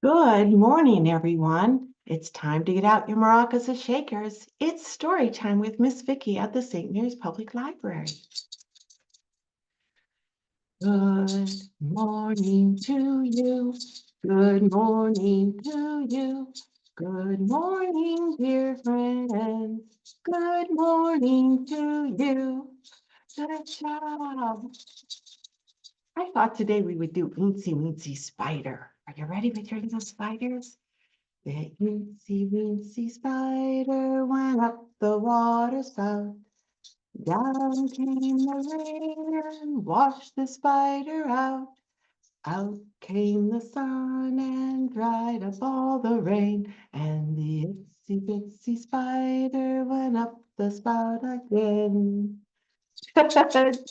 Good morning, everyone. It's time to get out your maracas and shakers. It's story time with Miss Vicky at the St. Mary's Public Library. Good morning to you. Good morning to you. Good morning, dear friends. Good morning to you. Good job. I thought today we would do Weensy Weensy Spider. Are you ready with your little spiders? The itsy weensy spider went up the water spout. Down came the rain and washed the spider out. Out came the sun and dried up all the rain. And the itsy bitsy spider went up the spout again. Good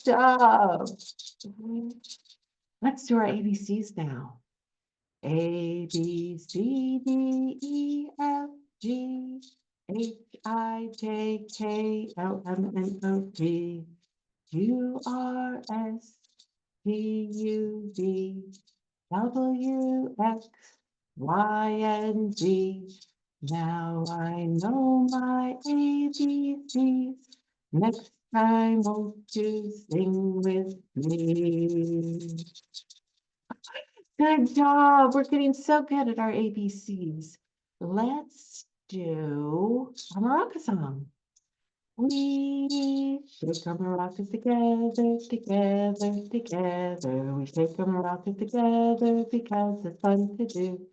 job. Let's do our ABCs now. A, B, C, D, E, F, G, H, I, J, K, L, M, N, O, P, Q, R, S, T, U, V, W, X, Y, and Z. Now I know my ABCs. Next time, won't you sing with me? Good job. We're getting so good at our ABCs. Let's do a maraca song. We shake our maracas together, together, together. We shake our maracas together because it's fun to do.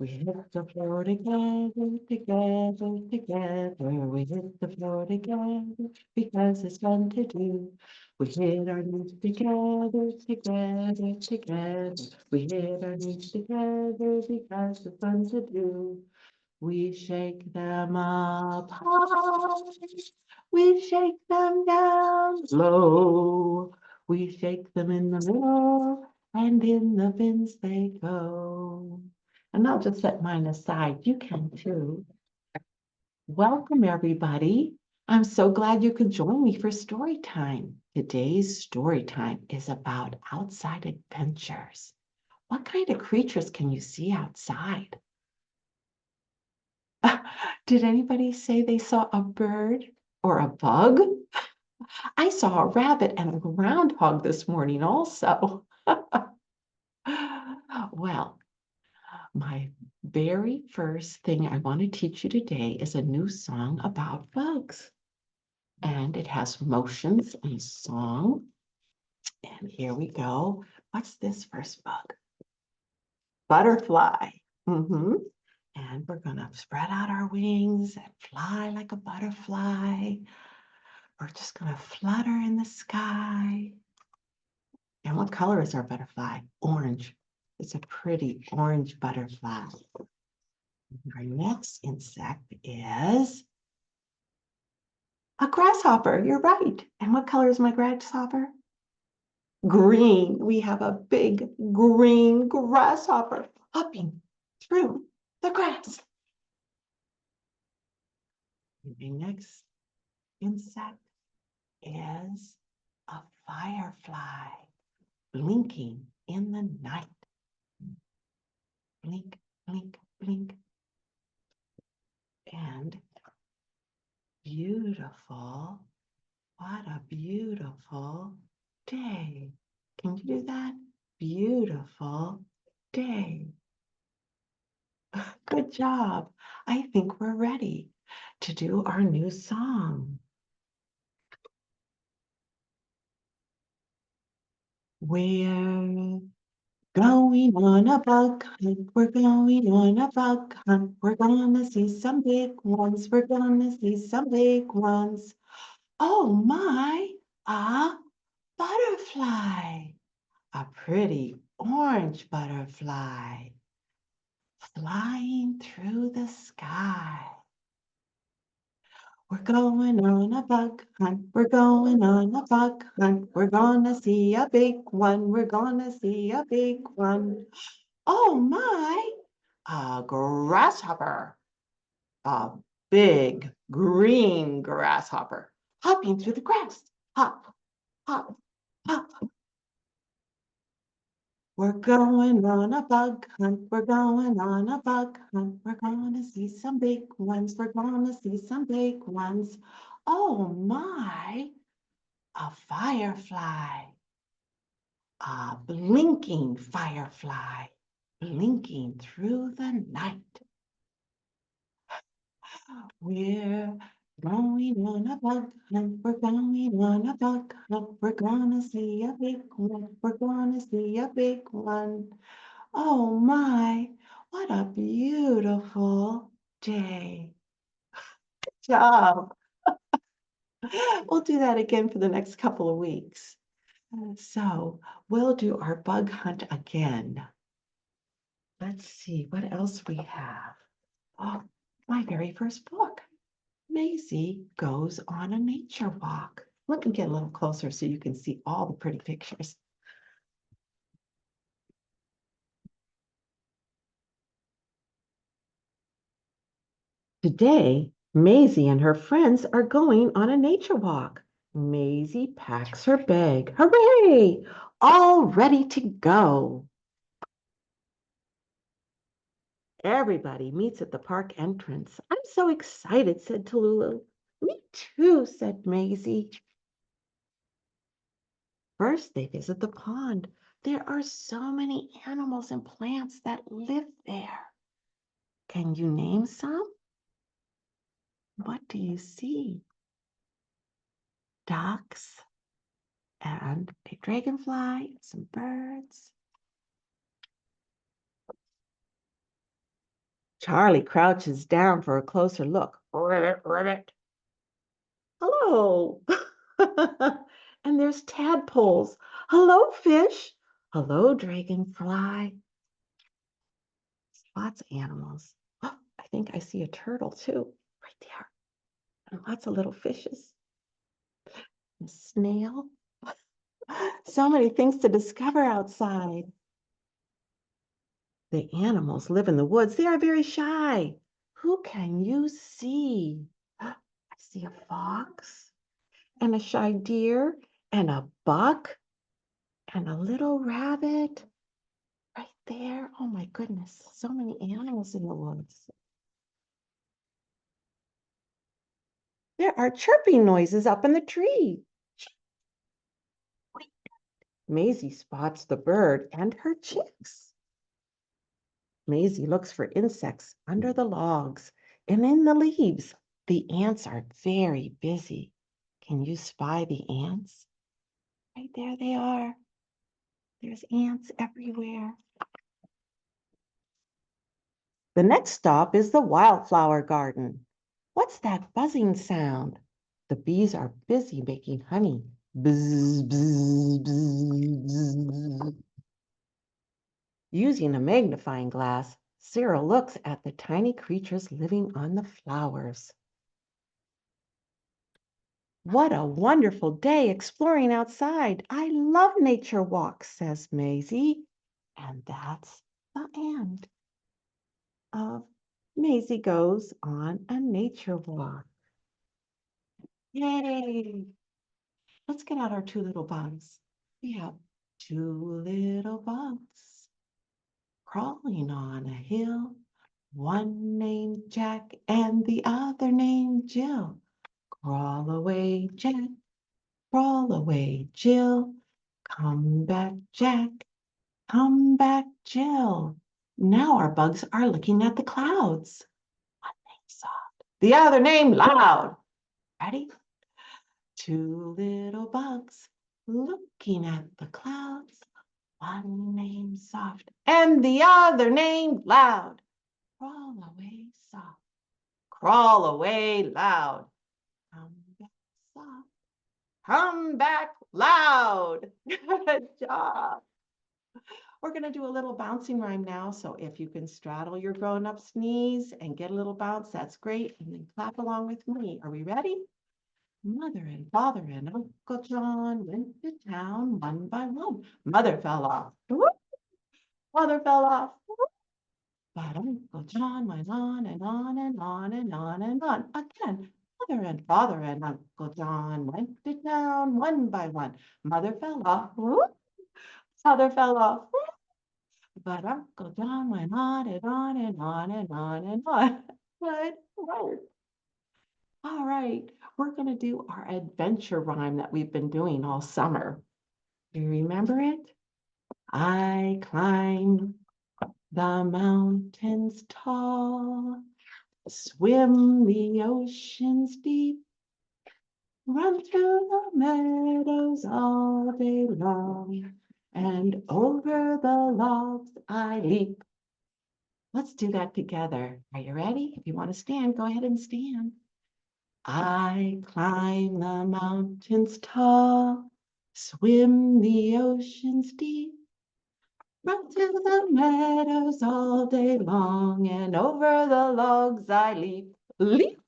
We hit the floor together, together, together. We hit the floor together because it's fun to do. We hit our knees together, together, together. We hit our knees together because it's fun to do. We shake them up high, we shake them down low. We shake them in the middle, and in the bins they go. And I'll just set mine aside. You can too. Welcome, everybody. I'm so glad you could join me for story time. Today's story time is about outside adventures. What kind of creatures can you see outside? Did anybody say they saw a bird or a bug? I saw a rabbit and a groundhog this morning also. Well, my very first thing I want to teach you today is a new song about bugs. And it has motions and song. And here we go. What's this first bug? Butterfly. And we're going to spread out our wings and fly like a butterfly. We're just going to flutter in the sky. And what color is our butterfly? Orange. It's a pretty orange butterfly. Our next insect is a grasshopper. You're right. And what color is my grasshopper? Green. We have a big green grasshopper hopping through the grass. The next insect is a firefly blinking in the night. Blink, blink, blink. And beautiful. What a beautiful day. Can you do that? Beautiful day. Good job. I think we're ready to do our new song. We're going on a bug hunt. We're going on a bug hunt. We're gonna see some big ones. We're gonna see some big ones. Oh my, a butterfly. A pretty orange butterfly flying through the sky. We're going on a bug hunt. We're going on a bug hunt. We're gonna see a big one. We're gonna see a big one. Oh my, a grasshopper. A big green grasshopper hopping through the grass. Hop, hop, hop. We're going on a bug hunt. We're going on a bug hunt. We're gonna see some big ones. We're gonna see some big ones. Oh my, a firefly, a blinking firefly, blinking through the night. We're going on a bug hunt. We're going on a bug hunt. We're gonna see a big one. We're gonna see a big one. Oh my, what a beautiful day. Good job. We'll do that again for the next couple of weeks. So we'll do our bug hunt again. Let's see what else we have. Oh, my very first book. Maisie Goes on a Nature Walk. Let me get a little closer so you can see all the pretty pictures. Today, Maisie and her friends are going on a nature walk. Maisie packs her bag. Hooray! All ready to go. Everybody meets at the park entrance. I'm so excited, said Tallulah. Me too, said Maisie. First, they visit the pond. There are so many animals and plants that live there. Can you name some? What do you see? Ducks and a dragonfly, some birds. Charlie crouches down for a closer look. Ribbit, ribbit. Hello. And there's tadpoles. Hello, fish. Hello, dragonfly. Lots of animals. Oh, I think I see a turtle too, right there. And lots of little fishes. A snail. So many things to discover outside. The animals live in the woods. They are very shy. Who can you see? I see a fox and a shy deer and a buck and a little rabbit right there. Oh my goodness, so many animals in the woods. There are chirping noises up in the tree. Maisie spots the bird and her chicks. Maisie looks for insects under the logs and in the leaves. The ants are very busy. Can you spy the ants? Right there they are. There's ants everywhere. The next stop is the wildflower garden. What's that buzzing sound? The bees are busy making honey. Buzz, buzz, buzz, buzz. Using a magnifying glass, Sarah looks at the tiny creatures living on the flowers. What a wonderful day exploring outside. I love nature walks, says Maisie. And that's the end of Maisie Goes on a Nature Walk. Yay! Let's get out our two little bugs. We have two little bugs crawling on a hill. One named Jack and the other named Jill. Crawl away, Jack. Crawl away, Jill. Come back, Jack. Come back, Jill. Now our bugs are looking at the clouds. One name soft, the other name loud. Ready? Two little bugs looking at the clouds. One name soft and the other name loud. Crawl away soft. Crawl away loud. Come back soft. Come back loud. Good job. We're going to do a little bouncing rhyme now. So if you can straddle your grown-up's knees and get a little bounce, that's great. And then clap along with me. Are we ready? Mother and father and Uncle John went to town one by one. Mother fell off. Whoop. Father fell off. Whoop. But Uncle John went on and on and on and on and on. Again, mother and father and Uncle John went to town one by one. Mother fell off. Whoop. Father fell off. Whoop. but Uncle John went on and on and on and on and on. Good work. All right, we're going to do our adventure rhyme that we've been doing all summer. Do you remember it? I climb the mountains tall, swim the oceans deep, run through the meadows all day long, and over the logs I leap. Let's do that together. Are you ready? If you want to stand, go ahead and stand. I climb the mountains tall, swim the oceans deep, run through the meadows all day long, and over the logs I leap. Leap!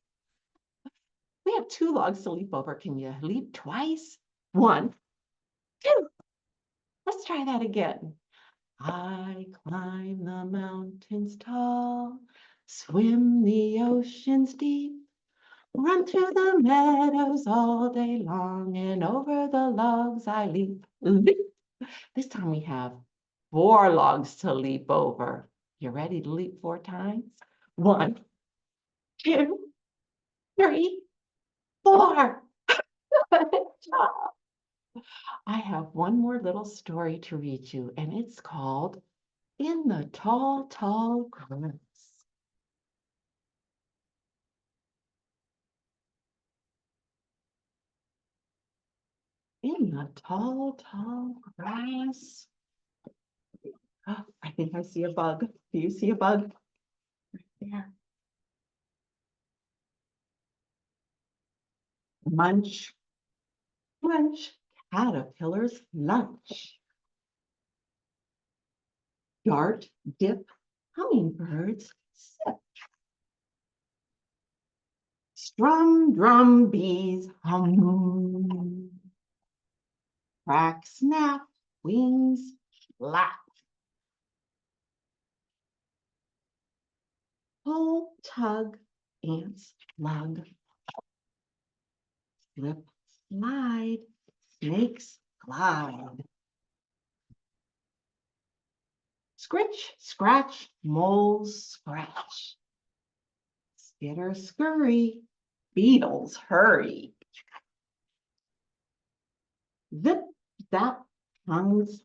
We have 2 logs to leap over. Can you leap twice? 1, 2. Let's try that again. I climb the mountains tall, swim the oceans deep, run through the meadows all day long, and over the logs I leap. Leap! This time we have 4 logs to leap over. You ready to leap 4 times? 1, 2, 3, 4. Good job. I have one more little story to read you, and it's called In the Tall, Tall Grass. In the tall, tall grass. Oh, I think I see a bug. Do you see a bug? Right there. Munch, munch, caterpillar's lunch. Dart, dip, hummingbirds sip. Strum, drum, bees hum. Crack, snap, wings flap. Pull, tug, ants lug. Slip, slide, snakes glide. Scritch, scratch, moles scratch. Skitter, scurry, beetles hurry. Zip, zap, tongues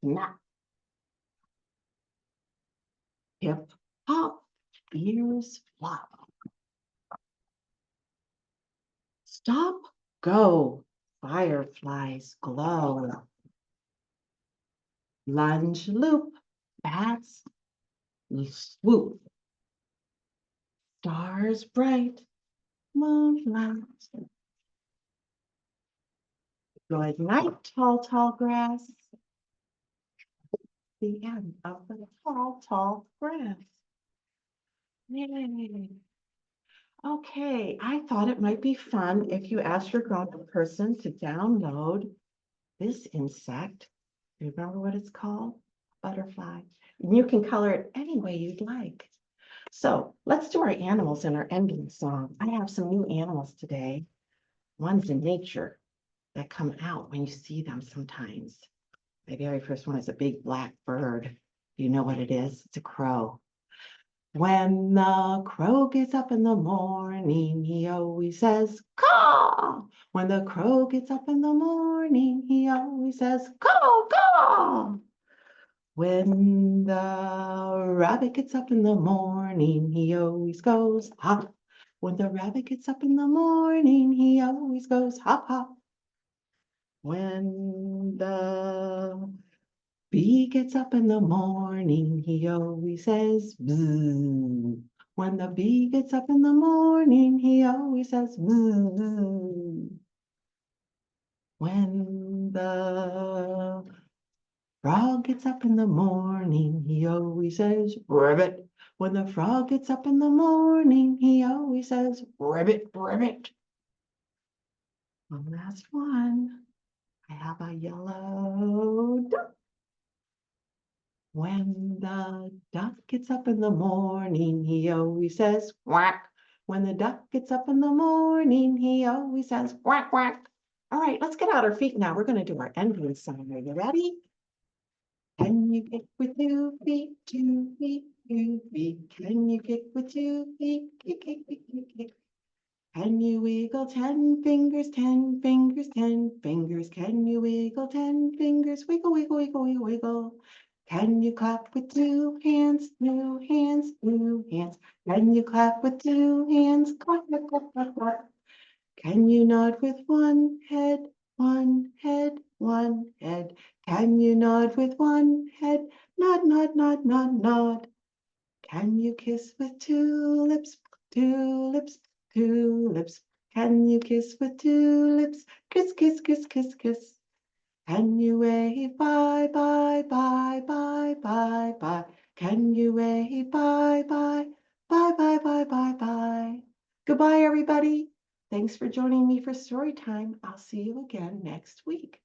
snap. Hip, hop, ears flop. Stop, go, fireflies glow. Lunge, loop, bats swoop. Stars bright, moonlight. Good night, tall, tall grass. The end of the tall, tall grass. Yay. Okay, I thought it might be fun if you asked your grown-up person to download this insect. Remember what it's called? Butterfly. And you can color it any way you'd like. So let's do our animals in our ending song. I have some new animals today. Ones in nature that come out when you see them sometimes. My very first one is a big black bird. Do you know what it is? It's a crow. When the crow gets up in the morning, he always says, caw. When the crow gets up in the morning, he always says, caw, caw. When the rabbit gets up in the morning, he always goes, hop. When the rabbit gets up in the morning, he always goes, hop, hop. When the bee gets up in the morning, he always says, bzzz. When the bee gets up in the morning, he always says, bzzz. When the frog gets up in the morning, he always says, ribbit. When the frog gets up in the morning, he always says, ribbit, ribbit. One last one. I have a yellow duck. When the duck gets up in the morning, he always says, quack. When the duck gets up in the morning, he always says, quack, quack. All right, let's get out our feet now. We're going to do our ending song. Are you ready? Can you you kick with 2 feet, 2 feet, 2 feet? Can you kick with 2 feet? Kick, kick, kick, kick, kick. Can you wiggle 10 fingers, 10 fingers, 10 fingers? Can you wiggle 10 fingers? Wiggle, wiggle, wiggle, wiggle, wiggle. Can you clap with 2 hands, 2 hands, 2 hands? Can you clap with 2 hands? Clap, clap, clap, clap, clap. Can you nod with one head, one head, one head? Can you nod with one head? Nod, nod, nod, nod, nod. Can you kiss with 2 lips, 2 lips, 2 lips? Can you kiss with 2 lips? Kiss, kiss, kiss, kiss, kiss. Can you wave bye, bye, bye, bye, bye, bye? Can you wave bye, bye, bye, bye, bye, bye, bye? Goodbye, everybody. Thanks for joining me for story time. I'll see you again next week.